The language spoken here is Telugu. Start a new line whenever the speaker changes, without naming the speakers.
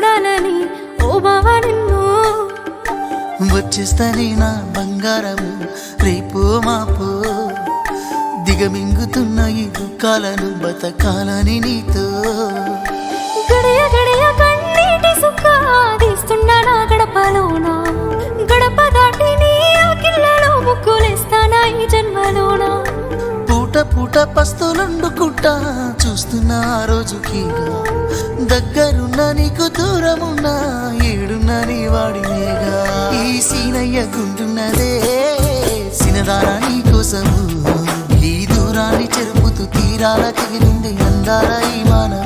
చూడాలని ఓ బావా నిన్ను
వచ్చేస్తానే నా బంగారము రేపో మాపో దిగమింగుతున్న ఈ దుఃఖాలను బతకాలని నీతో
గడియ గడియ కన్నీటి సుక్క తీస్తున్నా నా గడపలోన గడప దాటి నీ ఆకిళ్ళలో ముక్కులేస్తానా ఈ జన్మలోన
పూట పూట పస్తులుండుకుంటా చూస్తున్నా ఆ రోజుకి దగ్గరున్న నీకు దూరమున్నా ఏడున్నా నీ వాడినేగా ఈ సీనయ్య గుంటున్నదే సినదారా నీ కోసము ఈ దూరాన్ని చెరుపుతూ తీరాల తిరిగి అందాల ఈ మానవ